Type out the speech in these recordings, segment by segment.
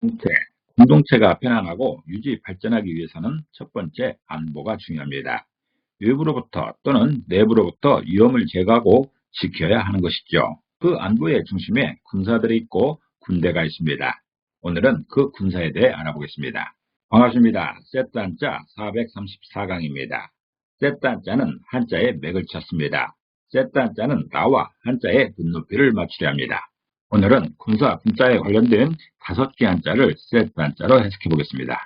공동체. 공동체가 편안하고 유지 발전하기 위해서는 첫 번째 안보가 중요합니다. 외부로부터 또는 내부로부터 위험을 제거하고 지켜야 하는 것이죠. 그 안보의 중심에 군사들이 있고 군대가 있습니다. 오늘은 그 군사에 대해 알아보겠습니다. 반갑습니다. 세트 한자 434강입니다. 세트 한자는 한자의 맥을 쳤습니다. 세트 한자는 나와 한자의 눈높이를 맞추려 합니다. 오늘은 군사 군자에 관련된 5개 한자를 세트 한자로 해석해 보겠습니다.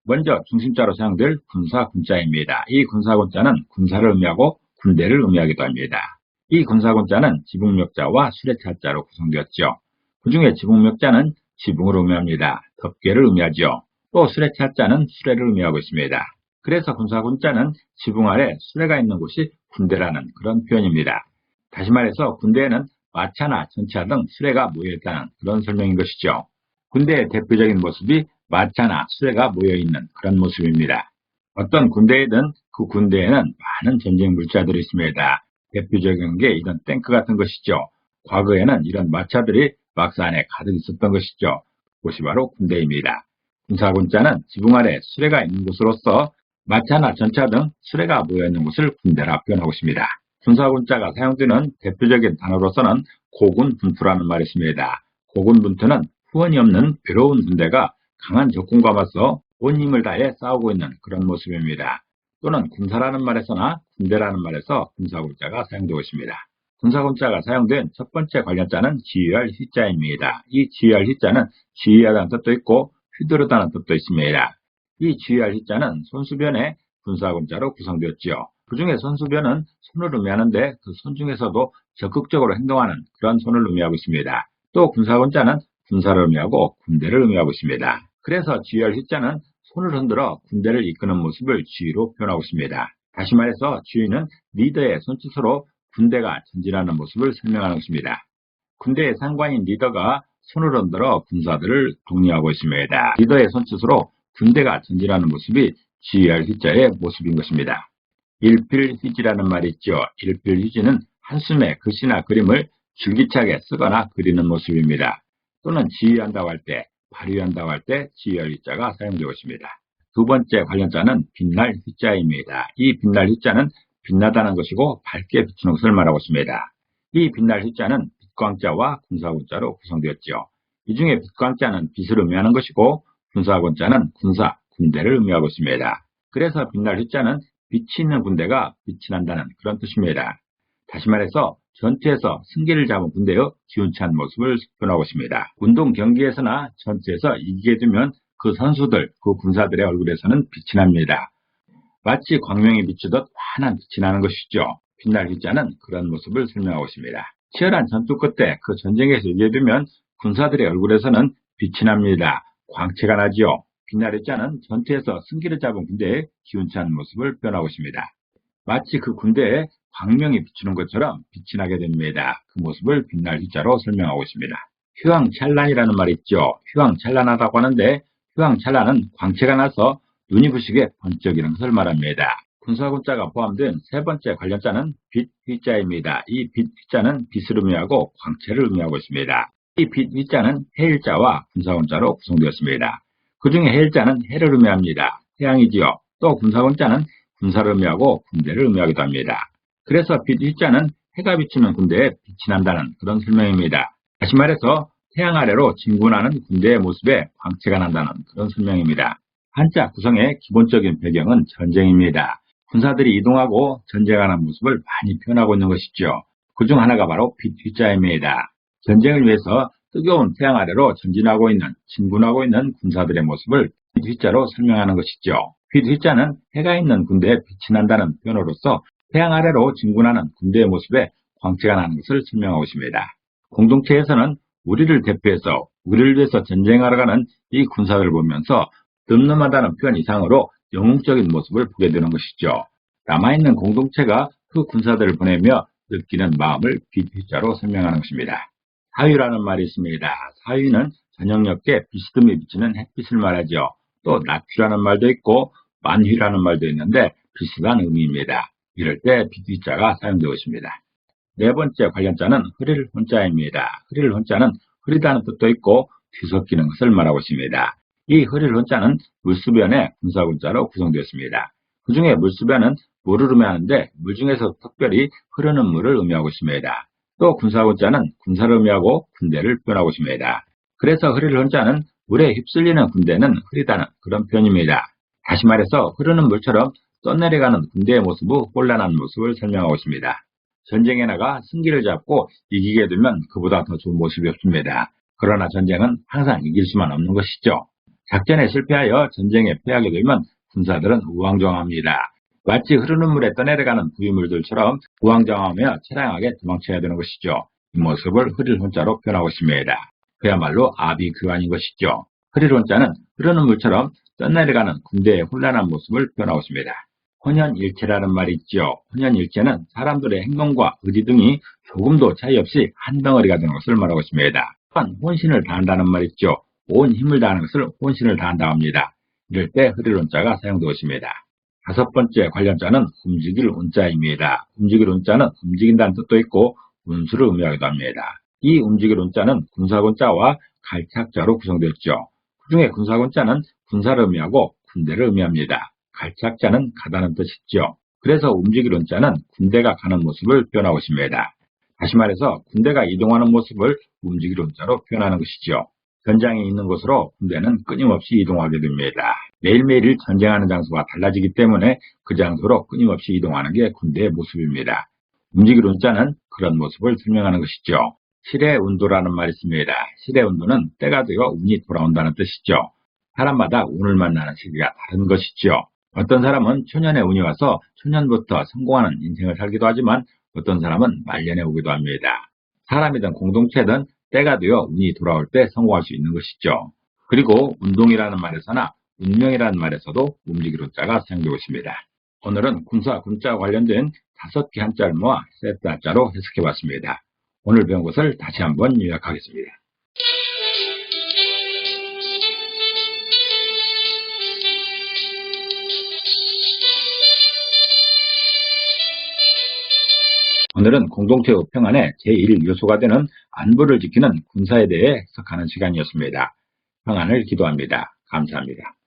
먼저 중심자로 사용될 군사 군자입니다. 이 군사 군자는 군사를 의미하고 군대를 의미하기도 합니다. 이 군사 군자는 지붕멱자와 수레차자로 구성되었죠. 그 중에 지붕멱자는 지붕을 의미합니다. 덮개를 의미하죠. 또 수레차자는 수레를 의미하고 있습니다. 그래서 군사 군자는 지붕 아래 수레가 있는 곳이 군대라는 그런 표현입니다. 다시 말해서 군대에는 마차나 전차 등 수레가 모여있다는 그런 설명인 것이죠. 군대의 대표적인 모습이 마차나 수레가 모여있는 그런 모습입니다. 어떤 군대이든 그 군대에는 많은 전쟁 물자들이 있습니다. 대표적인 게 이런 탱크 같은 것이죠. 과거에는 이런 마차들이 막사 안에 가득 있었던 것이죠. 그것이 바로 군대입니다. 군사군자는 지붕 아래 수레가 있는 곳으로서 마차나 전차 등 수레가 모여있는 곳을 군대라 표현하고 있습니다. 군사군자가 사용되는 대표적인 단어로서는 고군분투라는 말이 있습니다. 고군분투는 후원이 없는 괴로운 군대가 강한 적군과 맞서 온 힘을 다해 싸우고 있는 그런 모습입니다. 또는 군사라는 말에서나 군대라는 말에서 군사군자가 사용되고 있습니다. 군사군자가 사용된 첫 번째 관련자는 지휘할 휘자입니다. 이 지휘할 휘자는 지휘하다는 뜻도 있고 휘두르다는 뜻도 있습니다. 이 지휘할 휘자는 손수변의 군사군자로 구성되었지요. 그 중에 손수변은 손을 의미하는데 그 손 중에서도 적극적으로 행동하는 그런 손을 의미하고 있습니다. 또 군사군자는 군사를 의미하고 군대를 의미하고 있습니다. 그래서 지휘할 휘자는 손을 흔들어 군대를 이끄는 모습을 지휘로 표현하고 있습니다. 다시 말해서 지휘는 리더의 손짓으로 군대가 전진하는 모습을 설명하는 것입니다. 군대의 상관인 리더가 손을 흔들어 군사들을 독려하고 있습니다. 리더의 손짓으로 군대가 전진하는 모습이 지휘할 휘자의 모습인 것입니다. 일필휘지라는 말이 있죠. 일필휘지는 한숨에 글씨나 그림을 줄기차게 쓰거나 그리는 모습입니다. 또는 지휘한다고 할 때, 발휘한다고 할 때 지휘할 휘자가 사용되고 있습니다. 두 번째 관련자는 빛날 휘자입니다. 이 빛날 휘자는 빛나다는 것이고 밝게 비추는 것을 말하고 있습니다. 이 빛날 휘자는 빛광자와 군사군자로 구성되었죠. 이 중에 빛광자는 빛을 의미하는 것이고 군사군자는 군사, 군대를 의미하고 있습니다. 그래서 빛날 휘자는 빛이 있는 군대가 빛이 난다는 그런 뜻입니다. 다시 말해서 전투에서 승기를 잡은 군대의 기운찬 모습을 표현하고 있습니다. 운동 경기에서나 전투에서 이기게 되면 그 선수들, 그 군사들의 얼굴에서는 빛이 납니다. 마치 광명이 비추듯 환한 빛이 나는 것이죠. 빛날 휘자는 그런 모습을 설명하고 있습니다. 치열한 전투 끝에 그 전쟁에서 이기게 되면 군사들의 얼굴에서는 빛이 납니다. 광채가 나지요. 빛날 휘자는 전투에서 승기를 잡은 군대의 기운찬 모습을 표현하고 있습니다. 마치 그 군대에 광명이 비추는 것처럼 빛이 나게 됩니다. 그 모습을 빛날 휘자로 설명하고 있습니다. 휘황찬란이라는 말이 있죠. 휘황찬란하다고 하는데 휘황찬란은 광채가 나서 눈이 부시게 번쩍이는 것을 말합니다. 군사군자가 포함된 세 번째 관련자는 빛 휘자입니다. 이 빛 휘자는 빛을 의미하고 광채를 의미하고 있습니다. 이 빛 휘자는 해일자와 군사군자로 구성되었습니다. 그 중에 해일자는 해를 의미합니다. 태양이지요. 또 군사군자는 군사를 의미하고 군대를 의미하기도 합니다. 그래서 빛 휘자는 해가 비치는 군대에 빛이 난다는 그런 설명입니다. 다시 말해서 태양 아래로 진군하는 군대의 모습에 광채가 난다는 그런 설명입니다. 한자 구성의 기본적인 배경은 전쟁입니다. 군사들이 이동하고 전쟁하는 모습을 많이 표현하고 있는 것이죠. 그중 하나가 바로 빛 휘자입니다. 전쟁을 위해서 뜨거운 태양 아래로 전진하고 있는, 진군하고 있는 군사들의 모습을 빛 휘자로 설명하는 것이죠. 빛 휘자는 해가 있는 군대에 빛이 난다는 표현으로서 태양 아래로 진군하는 군대의 모습에 광채가 나는 것을 설명하고 있습니다. 공동체에서는 우리를 대표해서 우리를 위해서 전쟁하러 가는 이 군사들을 보면서 늠름하다는 표현 이상으로 영웅적인 모습을 보게 되는 것이죠. 남아있는 공동체가 그 군사들을 보내며 느끼는 마음을 빛 휘자로 설명하는 것입니다. 사위라는 말이 있습니다. 사위는 저녁녘에 비스듬히 비치는 햇빛을 말하죠. 또 낮추라는 말도 있고 만휘라는 말도 있는데 비슷한 의미입니다. 이럴 때 빛 휘자가 사용되고 있습니다. 네 번째 관련자는 흐릴 혼자입니다. 흐릴 혼자는 흐리다는 뜻도 있고 뒤섞이는 것을 말하고 있습니다. 이 흐릴 혼자는 물수변의 군사군자로 구성되었습니다. 그 중에 물수변은 물을 의미하는데 물 중에서 특별히 흐르는 물을 의미하고 있습니다. 또 군사군자는 군사를 의미하고 군대를 표현하고 있습니다. 그래서 흐릴 혼자는 물에 휩쓸리는 군대는 흐리다는 그런 표현입니다. 다시 말해서 흐르는 물처럼 떠내려가는 군대의 모습은 혼란한 모습을 설명하고 있습니다. 전쟁에 나가 승기를 잡고 이기게 되면 그보다 더 좋은 모습이 없습니다. 그러나 전쟁은 항상 이길 수만 없는 것이죠. 작전에 실패하여 전쟁에 패하게 되면 군사들은 우왕좌왕합니다. 마치 흐르는 물에 떠내려가는 부유물들처럼 우왕좌왕하며 처량하게 도망쳐야 되는 것이죠. 이 모습을 흐릴 혼자로 표현하고 있습니다. 그야말로 아비규환인 것이죠. 흐릴 혼자는 흐르는 물처럼 떠내려가는 군대의 혼란한 모습을 표현하고 있습니다. 혼연일체라는 말이 있죠. 혼연일체는 사람들의 행동과 의지 등이 조금도 차이 없이 한 덩어리가 되는 것을 말하고 있습니다. 또한 혼신을 다한다는 말이 있죠. 온 힘을 다하는 것을 혼신을 다한다고 합니다. 이럴 때 흐릴 혼자가 사용되고 있습니다. 다섯 번째 관련자는 움직일 운자입니다. 움직일 운자는 움직인다는 뜻도 있고 운수를 의미하기도 합니다. 이 움직일 운자는 군사군자와 갈착자로 구성되었죠. 그 중에 군사군자는 군사를 의미하고 군대를 의미합니다. 갈착자는 가다는 뜻이죠. 그래서 움직일 운자는 군대가 가는 모습을 표현하고 있습니다. 다시 말해서 군대가 이동하는 모습을 움직일 운자로 표현하는 것이죠. 전장이 있는 곳으로 군대는 끊임없이 이동하게 됩니다. 매일매일 전쟁하는 장소가 달라지기 때문에 그 장소로 끊임없이 이동하는 게 군대의 모습입니다. 움직일 운자는 그런 모습을 설명하는 것이죠. 실의 운도라는 말이 있습니다. 실의 운도는 때가 되어 운이 돌아온다는 뜻이죠. 사람마다 운을 만나는 시기가 다른 것이죠. 어떤 사람은 초년에 운이 와서 초년부터 성공하는 인생을 살기도 하지만 어떤 사람은 말년에 오기도 합니다. 사람이든 공동체든 때가 되어 운이 돌아올 때 성공할 수 있는 것이죠. 그리고 운동이라는 말에서나 운명이라는 말에서도 움직일 운자가 사용되고 있습니다. 오늘은 군사, 군자와 관련된 5개 한자를 모아 세트 한자로 해석해봤습니다. 오늘 배운 것을 다시 한번 요약하겠습니다. 오늘은 공동체의 평안의 제1요소가 되는 안보를 지키는 군사에 대해 해석하는 시간이었습니다. 평안을 기도합니다. 감사합니다.